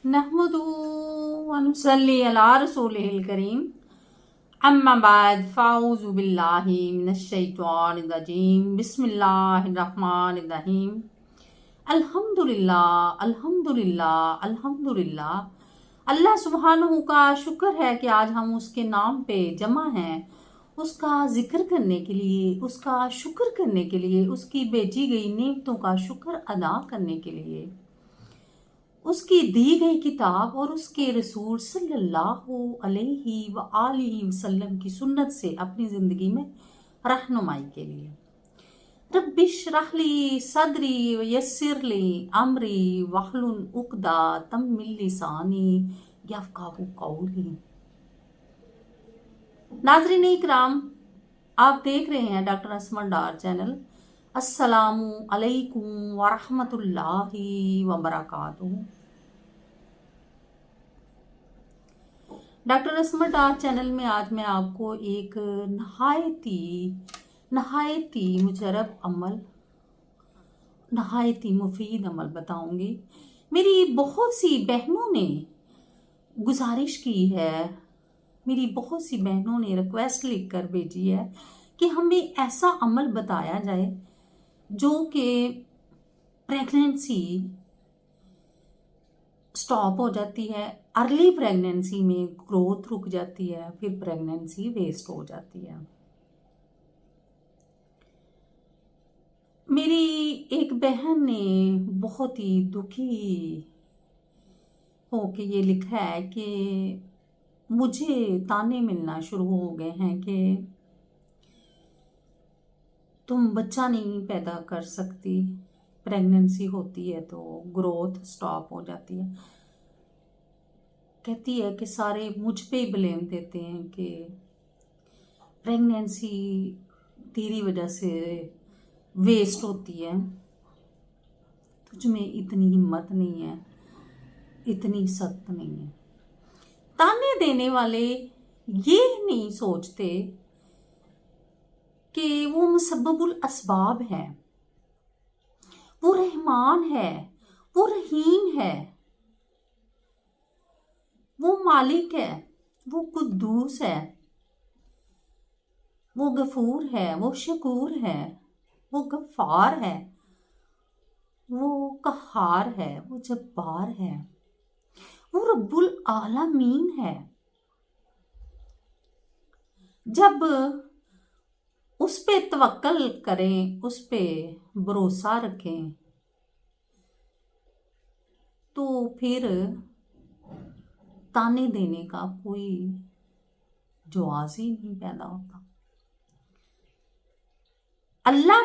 नहमदुहु व नुसल्ली अला रसूलिहिल करीम अम्मा बाद फ़ाऊज़ु बिल्लाहि मिनश शैतानिर रजीम बिस्मिल्लाहिर रहमानिर रहीम अल्हम्दुलिल्लाह अल्हम्दुलिल्लाह अल्हम्दुलिल्लाह। अल्लाह सुब्हानहू का शुक्र है कि आज हम उसके नाम पे जमा हैं, उसका जिक्र करने के लिए, उसका शुक्र करने के लिए, उसकी भेजी गई नेमतों का शुक्र अदा करने के लिए, उसकी दी गई किताब और उसके रसूल सल्लल्लाहु अलैहि व आलिहि वसल्लम की सुन्नत से अपनी ज़िंदगी में रहनुमाई के लिए। रब्बिश्रह ली सदरी व यस्सिर ली अमरी वहलुल उक़दतम मिन लिसानी यफ़क़हू क़ौली। नाज़रीन इकराम, आप देख रहे हैं डॉक्टर असमा डार चैनल। अस्सलामु अलैकुम व रहमतुल्लाहि व बरकातुहू। डॉक्टर असमा डार चैनल में आज मैं आपको एक नहायती मुजरब अमल, नहायती मुफीद अमल बताऊंगी। मेरी बहुत सी बहनों ने गुजारिश की है, मेरी बहुत सी बहनों ने रिक्वेस्ट लिख कर भेजी है कि हमें ऐसा अमल बताया जाए जो कि प्रेगनेंसी स्टॉप हो जाती है, अर्ली प्रेगनेंसी में ग्रोथ रुक जाती है, फिर प्रेगनेंसी वेस्ट हो जाती है। मेरी एक बहन ने बहुत ही दुखी होके ये लिखा है कि मुझे ताने मिलना शुरू हो गए हैं कि तुम बच्चा नहीं पैदा कर सकती, प्रेगनेंसी होती है तो ग्रोथ स्टॉप हो जाती है। कहती है कि सारे मुझ पे ही ब्लेम देते हैं कि प्रेगनेंसी तेरी वजह से वेस्ट होती है, तुझ में इतनी हिम्मत नहीं है, इतनी सख्त नहीं है। ताने देने वाले ये नहीं सोचते कि वो मुसब्बबुल असबाब है, वो रहमान है, वो रहीम है, वो मालिक है, वो कुद्दूस है, वो गफूर है, वो शकूर है, वो गफ्फार है, वो कहार है, वो जब्बार है, वो रब्बुल आलमीन है। जब उस पे तवक्कल करें, उस पे भरोसा रखें, तो फिर ताने देने का कोई जवाब ही नहीं पैदा होता। अल्लाह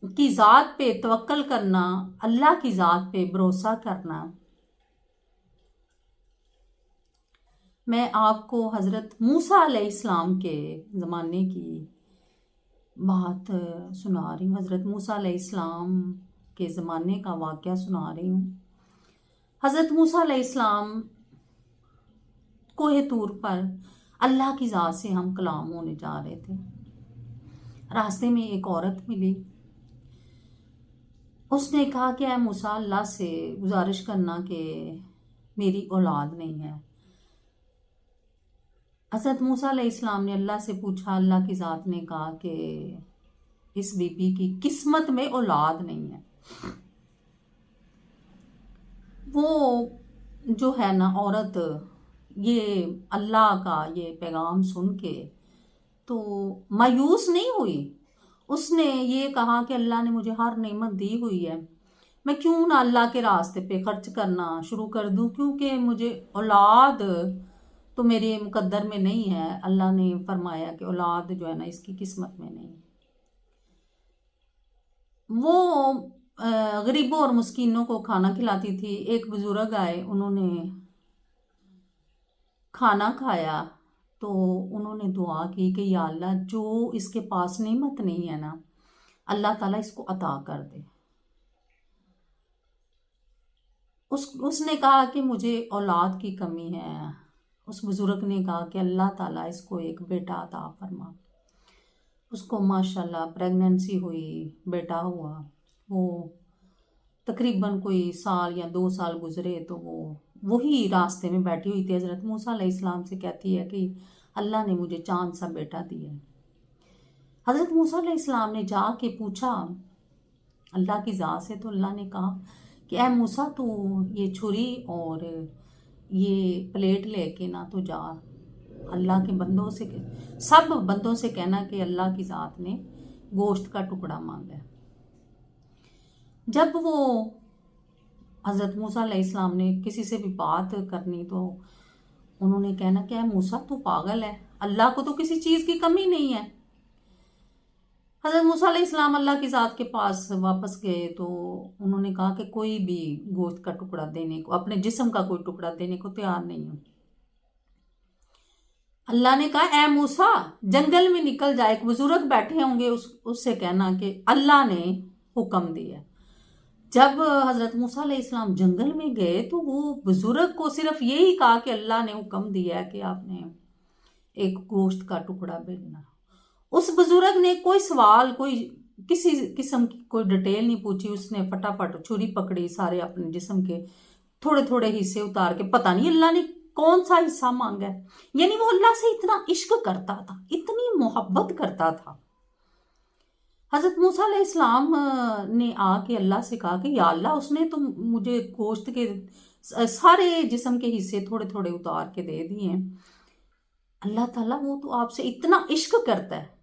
की ज़ात पे तवक्कल करना, अल्लाह की ज़ात पे भरोसा करना। मैं आपको हज़रत मूसा अलैहिस्सलाम के ज़माने की बात सुना रही हूँ। हज़रत मूसा अलैहिस्सलाम के ज़माने का वाक़या सुना रही हूँ। हज़रत मूसा अलैहिस्सलाम कोहे तूर पर अल्लाह की ज़ात से हम कलाम होने जा रहे थे। रास्ते में एक औरत मिली, उसने कहा कि ऐ मूसा, अल्लाह से गुजारिश करना कि मेरी औलाद नहीं है। हज़रत मूसा अलैहिस्सलाम ने अल्लाह से पूछा, अल्लाह की ज़ात ने कहा कि इस बीबी की किस्मत में औलाद नहीं है। वो जो है ना औरत, ये अल्लाह का ये पैगाम सुन के तो मायूस नहीं हुई। उसने ये कहा कि अल्लाह ने मुझे हर नेमत दी हुई है, मैं क्यों ना अल्लाह के रास्ते पे खर्च करना शुरू कर दूं, क्योंकि मुझे औलाद तो मेरे मुकद्दर में नहीं है। अल्लाह ने फरमाया कि औलाद जो है ना इसकी किस्मत में नहीं। वो गरीबों और मुस्किनों को खाना खिलाती थी। एक बुजुर्ग आए, उन्होंने खाना खाया तो उन्होंने दुआ की कि या अल्लाह, जो इसके पास नेमत नहीं है ना, अल्लाह ताला इसको अता कर दे। उसने कहा कि मुझे औलाद की कमी है। उस बुजुर्ग ने कहा कि अल्लाह ताला इसको एक बेटा अता फरमा। उसको माशाल्लाह प्रेगनेंसी हुई, बेटा हुआ। वो तकरीबन कोई साल या 2 साल गुजरे तो वो वही रास्ते में बैठी हुई थी, हज़रत मूसा अलैहिस्सलाम से कहती है कि अल्लाह ने मुझे चांद सा बेटा दिया है। हज़रत मूसा अलैहिस्सलाम ने जाके पूछा अल्लाह की ज़ात से, तो अल्लाह ने कहा कि ए मूसा तू ये छुरी और ये प्लेट लेके ना तो जा, अल्लाह के बंदों से, सब बंदों से कहना कि अल्लाह की ज़ात ने गोश्त का टुकड़ा मांगा है। जब वो हज़रत मूसा अलैहिस्सलाम ने किसी से भी बात करनी तो उन्होंने कहना कि मूसा तू पागल है, अल्लाह को तो किसी चीज़ की कमी नहीं है। हज़रत मूसा अलैहिस्सलाम अल्लाह की ज़ात के पास वापस गए तो उन्होंने कहा कि कोई भी गोश्त का टुकड़ा देने को, अपने जिस्म का कोई टुकड़ा देने को तैयार नहीं हूँ। अल्लाह ने कहा ए मूसा जंगल में निकल जाए, एक बुजुर्ग बैठे होंगे, उससे कहना कि अल्लाह ने हुक्म दिया। जब हज़रत मूसा अलैहिस्सलाम जंगल में गए तो वो बुजुर्ग को सिर्फ यही कहा कि अल्लाह ने हुक्म दिया है कि आपने एक गोश्त का टुकड़ा भेजना। उस बुजुर्ग ने कोई सवाल, कोई किसी किस्म की कोई डिटेल नहीं पूछी, उसने फटाफट छुरी पकड़ी, सारे अपने जिस्म के थोड़े थोड़े हिस्से उतार के, पता नहीं अल्लाह ने कौन सा हिस्सा मांगा है। यानी वो अल्लाह से इतना इश्क करता था, इतनी मोहब्बत करता था। हज़रत मूसा अलैहिस्सलाम ने आके अल्लाह से कहा कि या अल्लाह, उसने तो मुझे गोश्त के सारे जिस्म के हिस्से थोड़े थोड़े उतार के दे दिए हैं। अल्लाह ताला वो तो आपसे इतना इश्क करता है।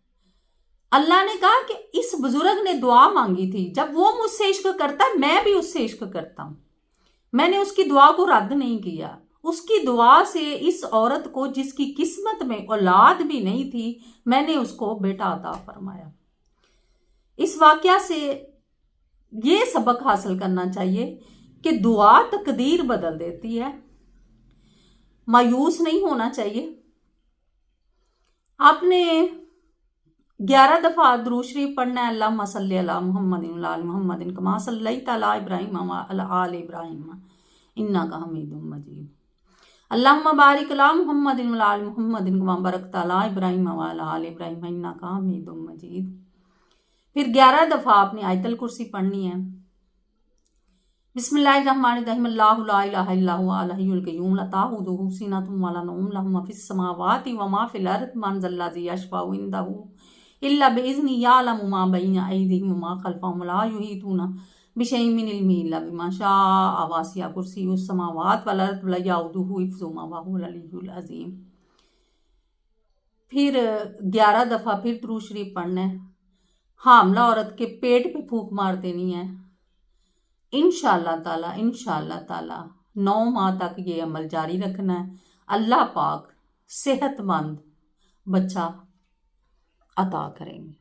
अल्लाह ने कहा कि इस बुजुर्ग ने दुआ मांगी थी, जब वो मुझसे इश्क करता है मैं भी उससे इश्क करता हूं। मैंने उसकी दुआ को रद्द नहीं किया। उसकी दुआ से इस औरत को, जिसकी किस्मत में औलाद भी नहीं थी, मैंने उसको बेटा अता फरमाया। इस वाकया से ये सबक हासिल करना चाहिए कि दुआ तकदीर बदल देती है। मायूस नहीं होना चाहिए। आपने 11 दफा दुरूद शरीफ पढ़ना है, अल्लाहुम्मा सल्ली अला मुहम्मदिन व अला मुहम्मदिन कमा सल्लैता अला इब्राहीम व अला आलि इब्राहीम इन्नका हमीदुम मजीद। अल्लाहुम्मा बारिक अला मुहम्मदिन व अला आलि मुहम्मदिन कमा बरकता अला इब्राहीम व अला आलि इब्राहीम इन्नका हमीदुम मजीद। फिर 11 दफा आपने आयतल कुर्सी पढ़नी है। बिस्मिल्लाहिर्रहमानिर्रहीम, अल्लाहु ला इलाहा इल्ला हुवा अल हय्युल क़य्यूम ला ताखुज़ुहु सिनतुन व ला नौम लहु मा फिस समावाति व मा फिल अर्द मन ज़ल्लज़ी यशफ़उ इंदहु इल्ला बिइज़्नि यअलमु मा बैना अयदीहिम व मा खल्फ़हुम ला युहीतूना बिशैइन मिन इल्मिही इल्ला बिमा शाअ वसिअ कुर्सियुहुस समावाति वल अर्द व ला यऊदुहु हिफ़्ज़ुहुमा व हुवल अलिय्युल अज़ीम। फिर 11 दफा फिर दुरूद शरीफ पढ़ना है। हामला औरत के पेट पे फूंक मार देनी है। इंशाअल्लाह ताला 9 माह तक ये अमल जारी रखना है। अल्लाह पाक सेहतमंद बच्चा अता करेंगे।